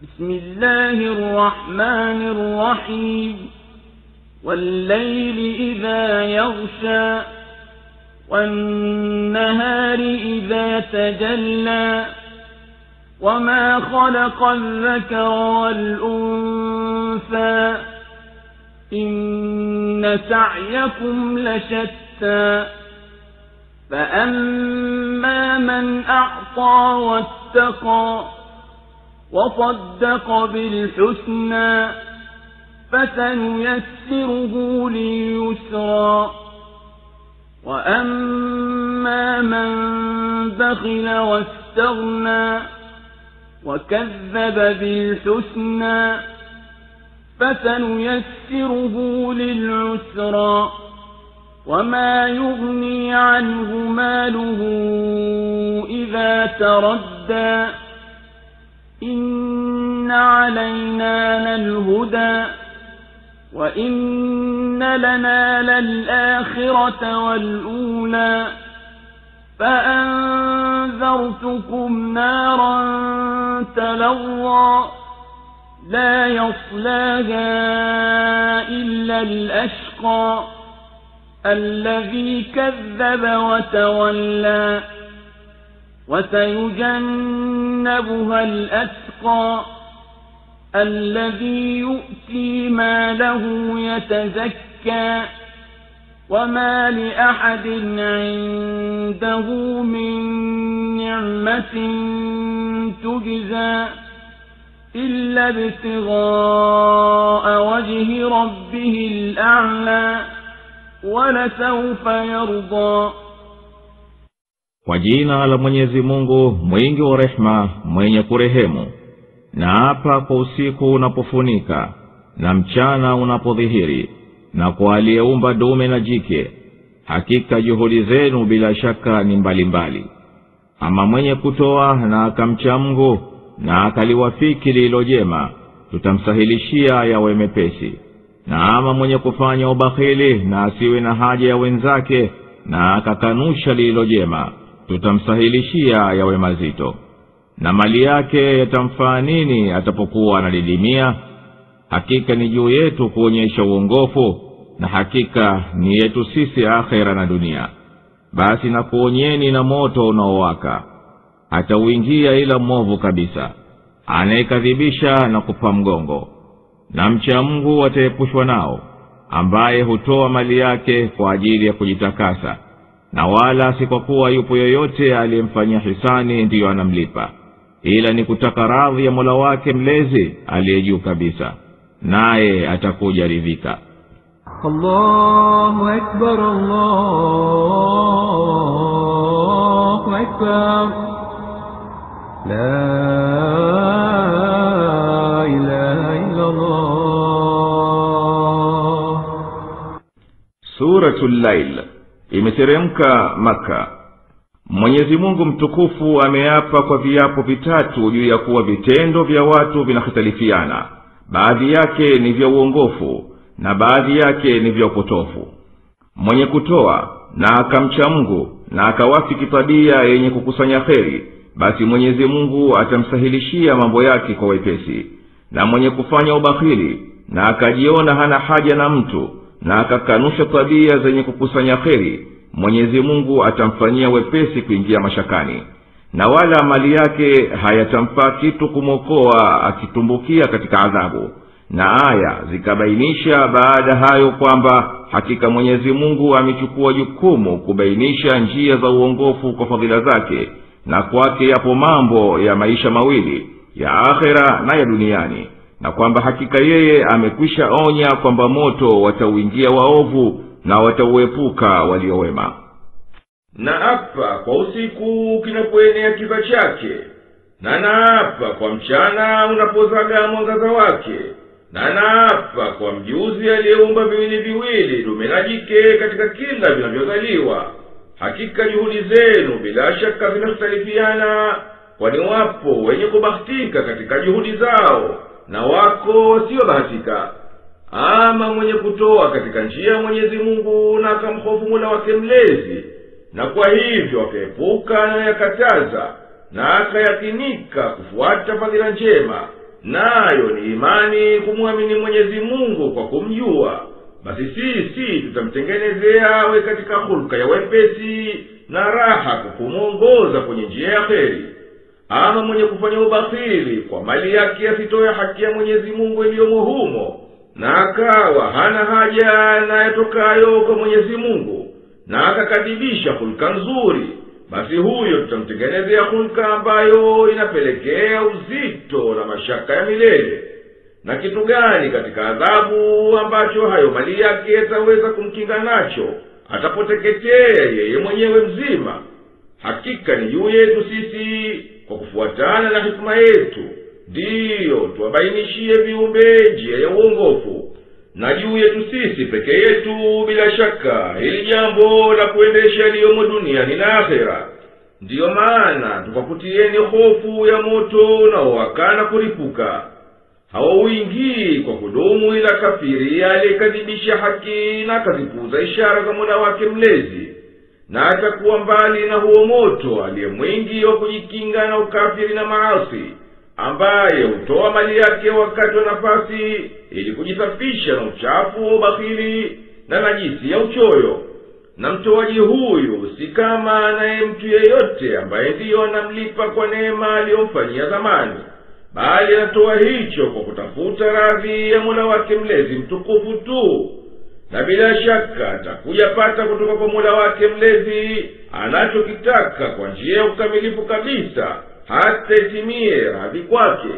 بسم الله الرحمن الرحيم والليل إذا يغشى والنهار إذا تجلى وما خلق الذكر والأنثى إن سعيكم لشتى فأما من أعطى واتقى وصدق بالحسنى فسنيسره لليسرى وأما من بخل واستغنى وكذب بالحسنى فسنيسره للعسرى وما يغني عنه ماله إذا تردى إن علينا للهدى وإن لنا للآخرة والأولى فأنذرتكم نارا تلظى لا يصلاها إلا الأشقى الذي كذب وتولى وسيجنبها الأتقى الذي يؤتي ماله يتزكى وما لأحد عنده من نعمة تجزى إلا ابتغاء وجه ربه الأعلى ولسوف يرضى. Kwa jina la Mwenyezi Mungu mwingi wa rehema mwenye kurehemu. Na hapa kwa usiku unapofunika na mchana unapodhihiri, na kwa aliyeumba dume na jike, hakika juhudi zenu bila shaka ni mbalimbali. Ama mwenye kutoa na akamcha Mungu na akaliwafiki lililo jema, tutamsahilishia yawe mepesi. Na ama mwenye kufanya ubakhili na asiwe na haja ya wenzake na akakanusha lililo jema, tutamsahilishia yawe mazito. Na mali yake yatamfaa nini atapokuwa analidimia? Hakika ni juu yetu kuonyesha uongofu, na hakika ni yetu sisi akhera na dunia. Basi na kuonyeni na moto unaowaka, hata uingia ila mwovu kabisa, anayekadhibisha na kupa mgongo. Na mcha Mungu ataepushwa nao, ambaye hutoa mali yake kwa ajili ya kujitakasa, na wala si kwa kuwa yupo yoyote aliyemfanyia hisani ndiyo anamlipa, ila ni kutaka radhi ya Mola wake mlezi aliyejuu kabisa, naye atakuja ridhika. Allahu akbar, Allahu akbar, la ilaha illa Allah. Suratul Lail imeteremka Maka. Mwenyezi Mungu mtukufu ameapa kwa viapo vitatu juu ya kuwa vitendo vya watu vinahitalifiana. Baadhi yake ni vya uongofu na baadhi yake ni vya upotofu. Mwenye kutoa na akamcha Mungu na akawafiki tabia yenye kukusanya kheri, basi Mwenyezi Mungu atamsahilishia mambo yake kwa wepesi. Na mwenye kufanya ubakhili na akajiona hana haja na mtu na akakanusha tabia zenye kukusanya kheri, Mwenyezi Mungu atamfanyia wepesi kuingia mashakani. Na wala mali yake hayatampa kitu kumokoa akitumbukia katika adhabu. Na aya zikabainisha baada hayo kwamba hakika Mwenyezi Mungu amechukua jukumu kubainisha njia za uongofu kwa fadhila zake, na kwake yapo mambo ya maisha mawili, ya akhera na ya duniani, na kwamba hakika yeye amekwisha onya kwamba moto watauingia waovu na watauepuka waliowema. Na apa kwa usiku kinapoenea kiza chake, na naapa kwa mchana unapozaga mwangaza wake, na naapa kwa mjuzi aliyeumba viwili viwili dume na jike katika kila vinavyozaliwa. Hakika juhudi zenu bila shaka zinakhtalifiana, kwani wapo wenye kubahatika katika juhudi zao na wako wasiobahatika. Ama mwenye kutoa katika njia ya Mwenyezi Mungu na akamhofu Mola wake mlezi, na kwa hivyo akaepuka na yakataza, na akayakinika kufuata fadhila njema, nayo ni imani kumwamini Mwenyezi Mungu kwa kumjua, basi sisi tutamtengenezea awe katika hulka ya wepesi na raha kwa kumuongoza kwenye njia ya kheri. Ama mwenye kufanya ubakhili kwa mali yake asitoe haki ya Mwenyezi Mungu iliyomo humo, na akawa hana haja na yatokayo kwa Mwenyezi Mungu, na akakadhibisha hulka nzuri, basi huyo tutamtengenezea hulka ambayo inapelekea uzito na mashaka ya milele. Na kitu gani katika adhabu ambacho hayo mali yake yataweza kumkinga nacho atapoteketea yeye mwenyewe mzima? Hakika ni juu yetu sisi kwa kufuatana na hikma yetu ndiyo tuwabainishie viumbe njia ya uongofu, na juu yetu sisi peke yetu bila shaka hili jambo la kuendesha yaliyomo duniani na akhera. Ndiyo maana tukakutieni hofu ya moto unaowaka kuripuka. Hawauingii kwa kudumu ila kafiri aliyekadhibisha haki na akazipuuza ishara za Mola wake mlezi, na atakuwa mbali na huo moto aliye mwingi wa kujikinga na ukafiri na maasi, ambaye hutoa mali yake wakati wa nafasi ili kujisafisha na uchafu wa ubakhili na najisi ya uchoyo. Na mtoaji huyu si kama naye mtu yeyote ambaye ndiyo anamlipa kwa neema aliyomfanyia zamani, bali anatoa hicho kwa kutafuta radhi ya Mola wake mlezi mtukufu tu, na bila shaka atakuja pata kutoka kwa Mola wake mlezi anachokitaka kwa njia ya ukamilifu kabisa, hata itimie radhi kwake.